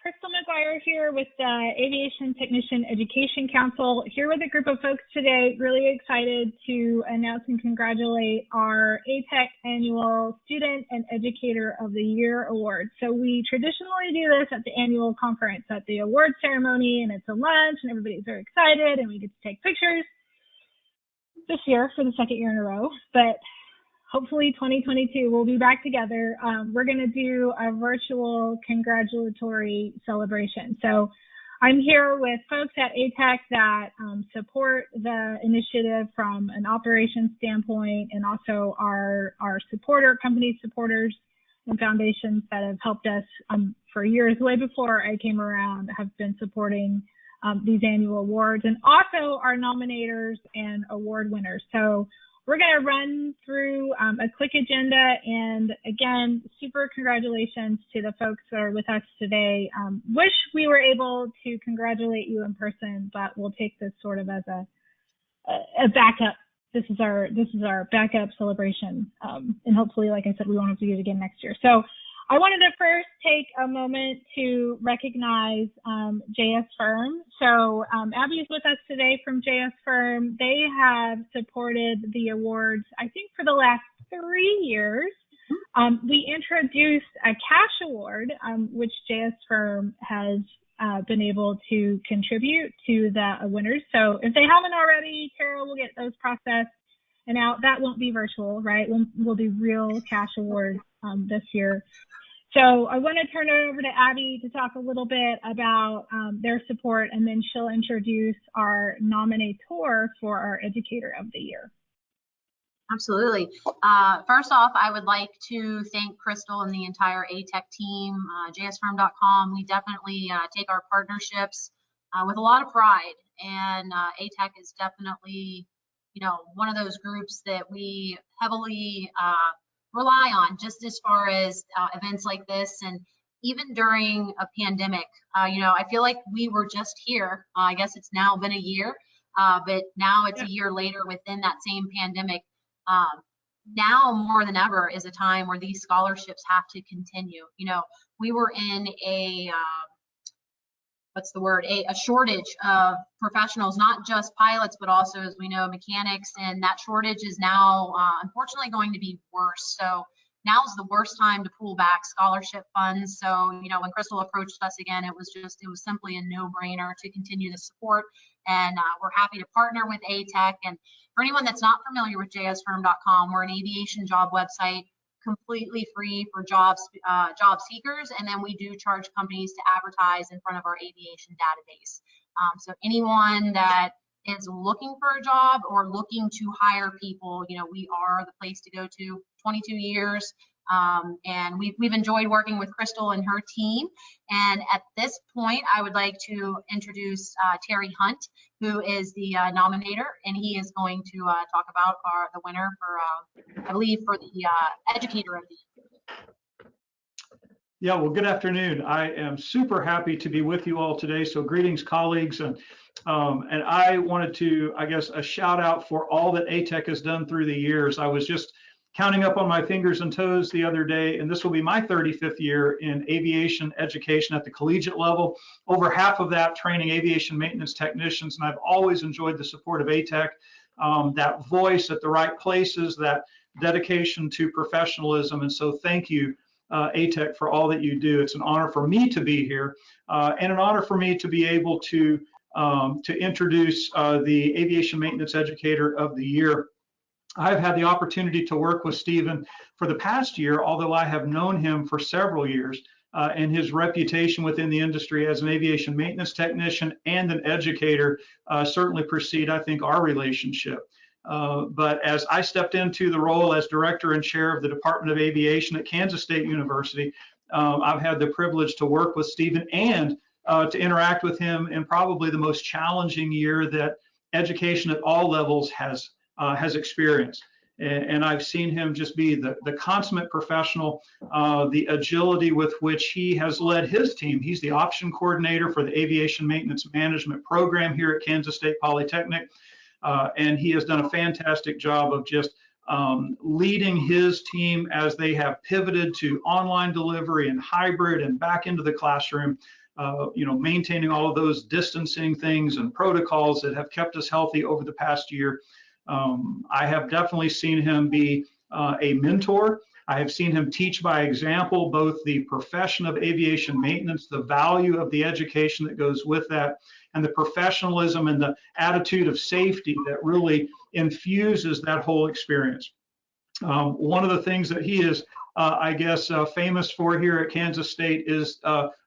Crystal McGuire here with the Aviation Technician Education Council, here with a group of folks today, really excited to announce and congratulate our ATEC Annual Student and Educator of the Year Award. So we traditionally do this at the annual conference, at the award ceremony, and it's a lunch, and everybody's very excited, and we get to take pictures this year for the second year in a row. But hopefully 2022, we'll be back together. We're going to do a virtual congratulatory celebration. So I'm here with folks at ATEC that support the initiative from an operations standpoint, and also our company supporters and foundations that have helped us for years, way before I came around, have been supporting these annual awards, and also our nominators and award winners. So we're going to run through a quick agenda, and again, super congratulations to the folks that are with us today. Wish we were able to congratulate you in person, but we'll take this sort of as a backup. This is our backup celebration, and hopefully, like I said, we won't have to do it again next year. So I wanted to first take a moment to recognize JS Firm. So Abby's with us today from JS Firm. They have supported the awards, I think, for the last 3 years. We introduced a cash award, which JS Firm has been able to contribute to the winners. So if they haven't already, Tara will get those processed and out. That won't be virtual, right? We'll do real cash awards this year. So I want to turn it over to Abby to talk a little bit about their support, and then she'll introduce our nominator for our Educator of the Year. Absolutely. First off, I would like to thank Crystal and the entire ATEC team, jsfirm.com. We definitely take our partnerships with a lot of pride, and ATEC is definitely, one of those groups that we heavily rely on, just as far as events like this. And even during a pandemic, I feel like we were just here. I guess it's now been a year, but now it's a year later within that same pandemic. Now more than ever is a time where these scholarships have to continue. We were in a a shortage of professionals, not just pilots, but also, as we know, mechanics, and that shortage is now unfortunately going to be worse. So now's the worst time to pull back scholarship funds. So, when Crystal approached us again, it was simply a no-brainer to continue the support, and we're happy to partner with ATEC. And for anyone that's not familiar with jsfirm.com, we're an aviation job website, completely free for job seekers, and then we do charge companies to advertise in front of our aviation database. So anyone that is looking for a job or looking to hire people, we are the place to go to. 22 years, and we've enjoyed working with Crystal and her team. And at this point, I would like to introduce Terry Hunt, who is the nominator, and he is going to talk about the winner for, I believe, for the Educator of the Year. Yeah, well, good afternoon. I am super happy to be with you all today. So greetings, colleagues. And I wanted to, a shout out for all that ATEC has done through the years. I was just counting up on my fingers and toes the other day, and this will be my 35th year in aviation education at the collegiate level. Over half of that training aviation maintenance technicians, and I've always enjoyed the support of ATEC, that voice at the right places, that dedication to professionalism. And so thank you, ATEC, for all that you do. It's an honor for me to be here, and an honor for me to be able to introduce the Aviation Maintenance Educator of the Year. I've had the opportunity to work with Stephen for the past year, although I have known him for several years, and his reputation within the industry as an aviation maintenance technician and an educator certainly precede, I think, our relationship. But as I stepped into the role as director and chair of the Department of Aviation at Kansas State University, I've had the privilege to work with Stephen and to interact with him in probably the most challenging year that education at all levels has experienced. And I've seen him just be the consummate professional, the agility with which he has led his team. He's the option coordinator for the Aviation Maintenance Management program here at Kansas State Polytechnic. And he has done a fantastic job of just leading his team as they have pivoted to online delivery and hybrid and back into the classroom. maintaining all of those distancing things and protocols that have kept us healthy over the past year. I have definitely seen him be a mentor. I have seen him teach by example, both the profession of aviation maintenance, the value of the education that goes with that, and the professionalism and the attitude of safety that really infuses that whole experience. One of the things that he is, famous for here at Kansas State is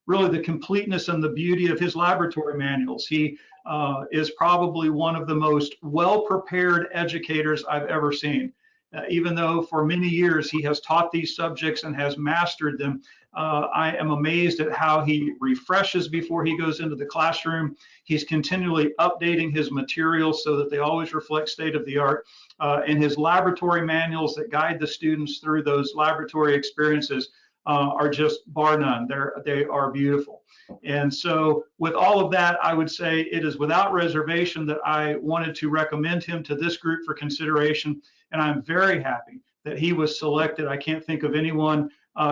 really the completeness and the beauty of his laboratory manuals. He is probably one of the most well-prepared educators I've ever seen. Even though for many years he has taught these subjects and has mastered them, I am amazed at how he refreshes before he goes into the classroom. He's continually updating his materials so that they always reflect state of the art. And his laboratory manuals that guide the students through those laboratory experiences are just bar none. They are beautiful. And so with all of that, I would say it is without reservation that I wanted to recommend him to this group for consideration. And I'm very happy that he was selected. I can't think of anyone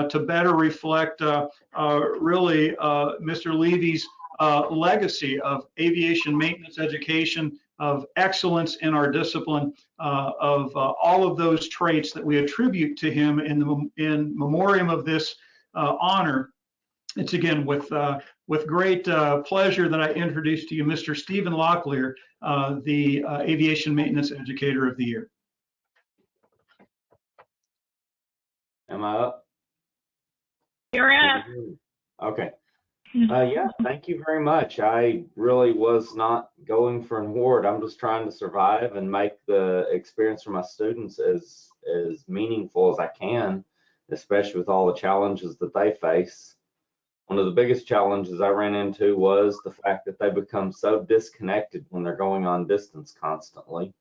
to better reflect really Mr. Livi's legacy of aviation maintenance education, of excellence in our discipline, of all of those traits that we attribute to him in memoriam of this honor. It's again with great pleasure that I introduce to you Mr. Stephen Locklear, the Aviation Maintenance Educator of the Year. Am I up? You're up. Okay. Yeah, thank you very much. I really was not going for an award. I'm just trying to survive and make the experience for my students as meaningful as I can, especially with all the challenges that they face. One of the biggest challenges I ran into was the fact that they become so disconnected when they're going on distance constantly.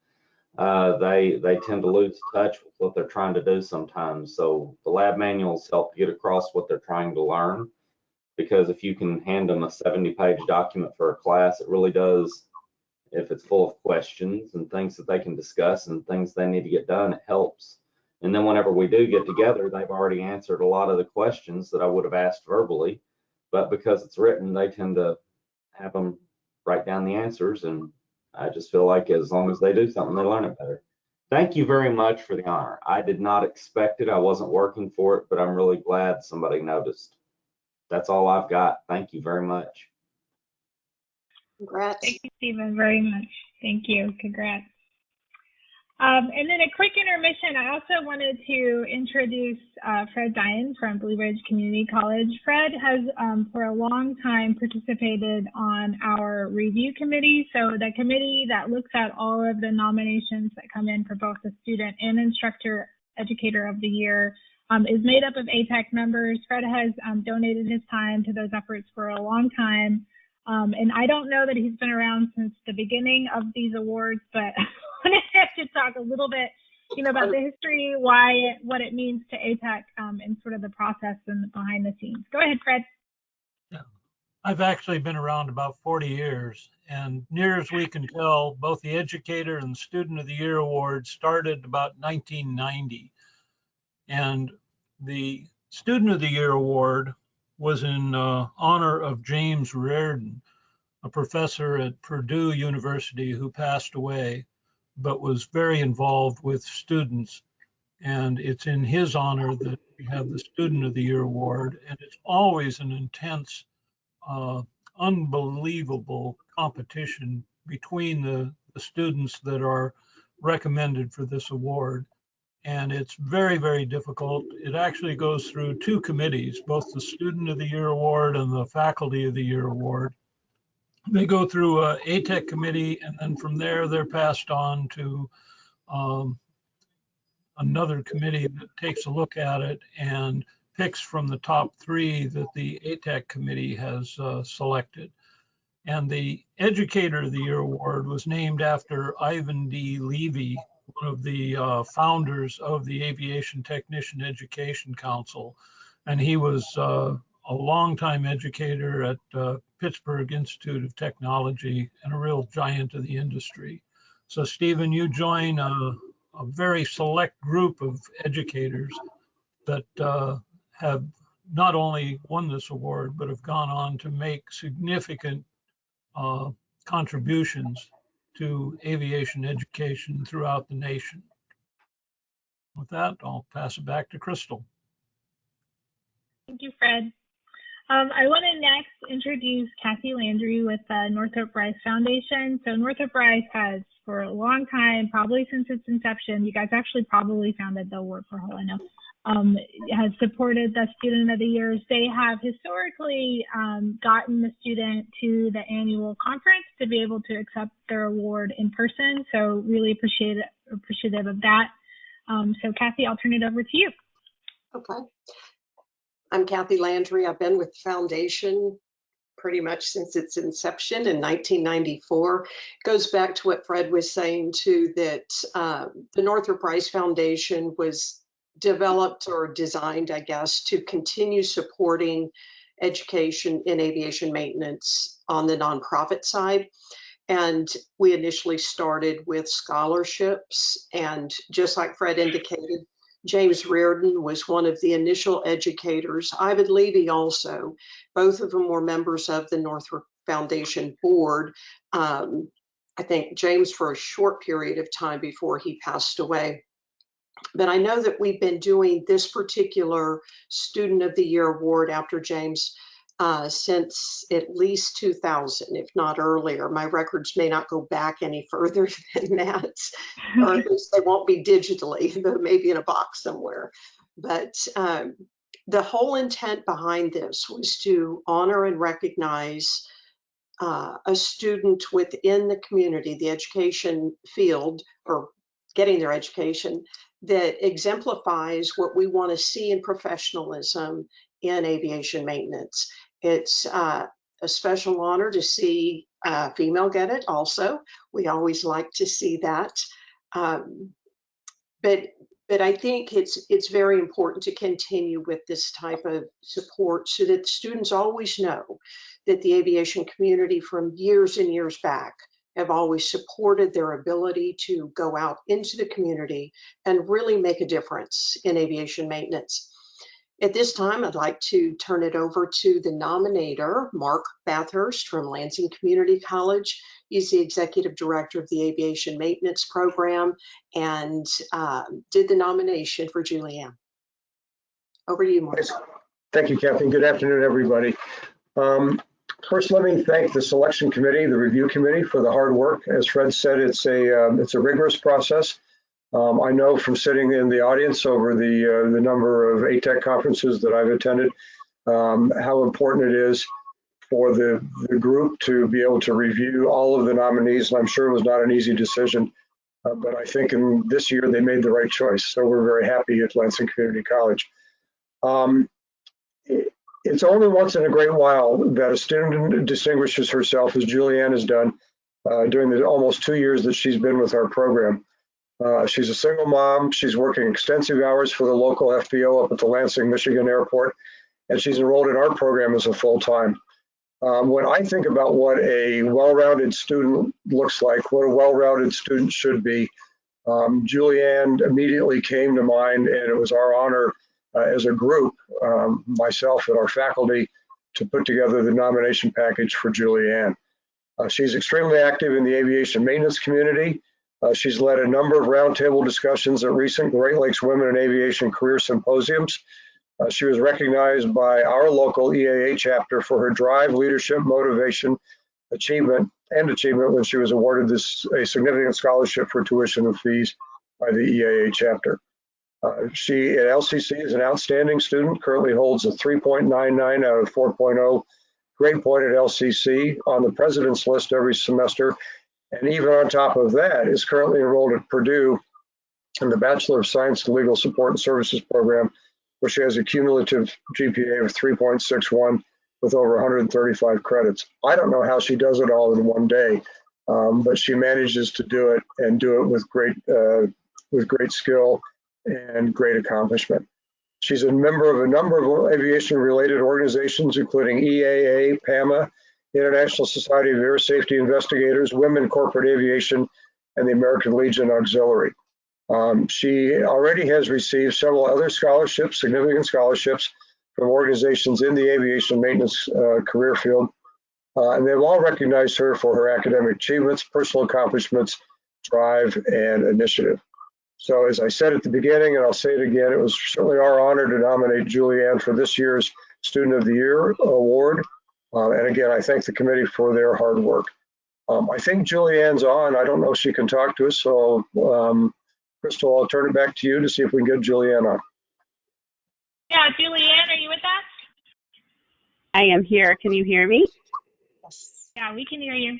They tend to lose touch with what they're trying to do sometimes. So the lab manuals help get across what they're trying to learn, because if you can hand them a 70-page document for a class, it really does, if it's full of questions and things that they can discuss and things they need to get done, it helps. And then whenever we do get together, they've already answered a lot of the questions that I would have asked verbally, but because it's written, they tend to have them write down the answers, and I just feel like as long as they do something, they learn it better. Thank you very much for the honor. I did not expect it. I wasn't working for it, but I'm really glad somebody noticed. That's all I've got. Thank you very much. Congrats. Thank you, Stephen, very much. Thank you. Congrats. And then a quick intermission. I also wanted to introduce Fred Dyan from Blue Ridge Community College. Fred has for a long time participated on our review committee. So the committee that looks at all of the nominations that come in for both the student and instructor educator of the year is made up of ATEC members. Fred has donated his time to those efforts for a long time. And I don't know that he's been around since the beginning of these awards, but I wanted to talk a little bit, about the history, what it means to ATEC, and sort of the process and behind the scenes. Go ahead, Fred. Yeah. I've actually been around about 40 years, and near as we can tell, both the Educator and Student of the Year awards started about 1990. And the Student of the Year award was in honor of James Rardon, a professor at Purdue University who passed away, but was very involved with students. And it's in his honor that we have the Student of the Year award. And it's always an intense, unbelievable competition between the students that are recommended for this award. And it's very, very difficult. It actually goes through two committees, both the Student of the Year award and the Faculty of the Year award. They go through a ATEC committee, and then from there, they're passed on to another committee that takes a look at it and picks from the top three that the ATEC committee has selected. And the Educator of the Year award was named after Ivan D. Livi, one of the founders of the Aviation Technician Education Council. And he was a longtime educator at Pittsburgh Institute of Technology and a real giant of the industry. So Stephen, you join a very select group of educators that have not only won this award, but have gone on to make significant contributions to aviation education throughout the nation. With that, I'll pass it back to Crystal. Thank you, Fred. I want to next introduce Kathy Landry with the Northrop Rice Foundation. So Northrop Rice has, for a long time, probably since its inception, you guys actually probably founded the award for all I know, has supported the Student of the Years. They have historically gotten the student to the annual conference to be able to accept their award in person. So really appreciative of that. So Kathy, I'll turn it over to you. Okay. I'm Kathy Landry. I've been with the foundation pretty much since its inception in 1994. It goes back to what Fred was saying too, that the Northrop Rice Foundation was developed or designed, I guess, to continue supporting education in aviation maintenance on the nonprofit side. And we initially started with scholarships, and just like Fred indicated, James Rardon was one of the initial educators. Ivan Livi also. Both of them were members of the Northrop Foundation board. I think James for a short period of time before he passed away. But I know that we've been doing this particular Student of the Year award after James since at least 2000, if not earlier. My records may not go back any further than that, or at least they won't be digitally, but maybe in a box somewhere. But the whole intent behind this was to honor and recognize a student within the community, the education field, or getting their education, that exemplifies what we want to see in professionalism in aviation maintenance. It's a special honor to see a female get it also. We always like to see that. But I think it's very important to continue with this type of support so that students always know that the aviation community from years and years back have always supported their ability to go out into the community and really make a difference in aviation maintenance. At this time, I'd like to turn it over to the nominator, Mark Bathurst from Lansing Community College. He's the executive director of the aviation maintenance program and did the nomination for Julianne. Over to you, Mark. Thank you, Kathy. Good afternoon, everybody. First, let me thank the selection committee, the review committee, for the hard work. As Fred said, it's a rigorous process. I know from sitting in the audience over the number of ATEC conferences that I've attended, how important it is for the group to be able to review all of the nominees. And I'm sure it was not an easy decision, but I think in this year they made the right choice. So we're very happy at Lansing Community College. It's only once in a great while that a student distinguishes herself, as Julianne has done during the almost 2 years that she's been with our program. She's a single mom. She's working extensive hours for the local FBO up at the Lansing, Michigan airport, and she's enrolled in our program as a full-time. When I think about what a well-rounded student looks like, what a well-rounded student should be, Julianne immediately came to mind, and it was our honor as a group, myself and our faculty, to put together the nomination package for Julianne. She's extremely active in the aviation maintenance community. She's led a number of roundtable discussions at recent Great Lakes Women in Aviation Career Symposiums. She was recognized by our local EAA chapter for her drive, leadership, motivation, achievement when she was awarded a significant scholarship for tuition and fees by the EAA chapter. She at LCC is an outstanding student, currently holds a 3.99 out of 4.0 grade point at LCC, on the president's list every semester. And even on top of that, is currently enrolled at Purdue in the Bachelor of Science in Legal Support and Services program, where she has a cumulative GPA of 3.61 with over 135 credits. I don't know how she does it all in one day, but she manages to do it, and do it with great skill and great accomplishment. She's a member of a number of aviation-related organizations, including EAA, PAMA, International Society of Air Safety Investigators, Women Corporate Aviation, and the American Legion Auxiliary. She already has received several other scholarships, significant scholarships, from organizations in the aviation maintenance career field. And they've all recognized her for her academic achievements, personal accomplishments, drive, and initiative. So as I said at the beginning, and I'll say it again, it was certainly our honor to nominate Julianne for this year's Student of the Year award. And again, I thank the committee for their hard work. I think Julianne's on. I don't know if she can talk to us. So Crystal, I'll turn it back to you to see if we can get Julianne on. Yeah, Julianne, are you with us? I am here. Can you hear me? Yes. Yeah, we can hear you.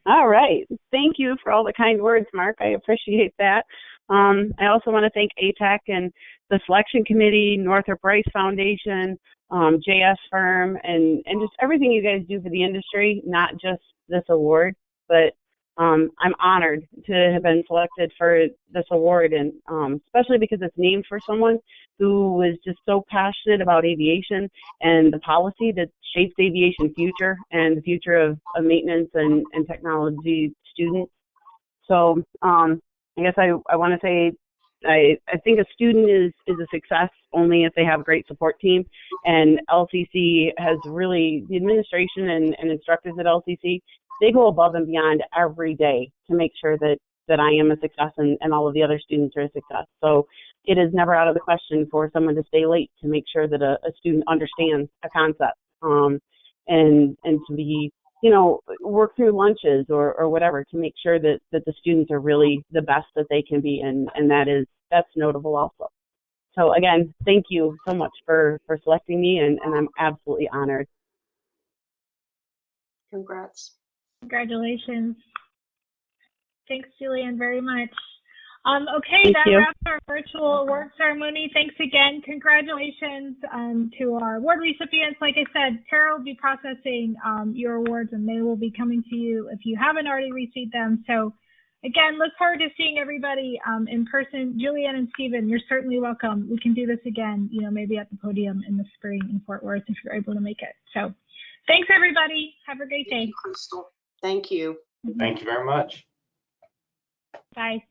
All right. Thank you for all the kind words, Mark. I appreciate that. I also want to thank ATEC and the selection committee, Northrop Foundation, JS Firm, and just everything you guys do for the industry, not just this award, but I'm honored to have been selected for this award, and especially because it's named for someone who was just so passionate about aviation and the policy that shapes the aviation future and the future of maintenance and technology students. So I guess I want to say I think a student is a success only if they have a great support team, and LCC has really, the administration and instructors at LCC, they go above and beyond every day to make sure that I am a success and all of the other students are a success. So it is never out of the question for someone to stay late to make sure that a student understands a concept, and to be, work through lunches or whatever to make sure that the students are really the best that they can be, and that's notable also. So again, thank you so much for selecting me, and I'm absolutely honored. Congrats. Congratulations. Thanks, Julianne, very much. Okay, Thank that you. wraps our virtual award ceremony. Thanks again. Congratulations to our award recipients. Like I said, Tara will be processing your awards, and they will be coming to you if you haven't already received them. So again, look forward to seeing everybody in person. Julianne and Stephen, you're certainly welcome. We can do this again, maybe at the podium in the spring in Fort Worth if you're able to make it. So thanks, everybody. Have a great day. Thank you, Crystal. Thank you. Thank you very much. Bye.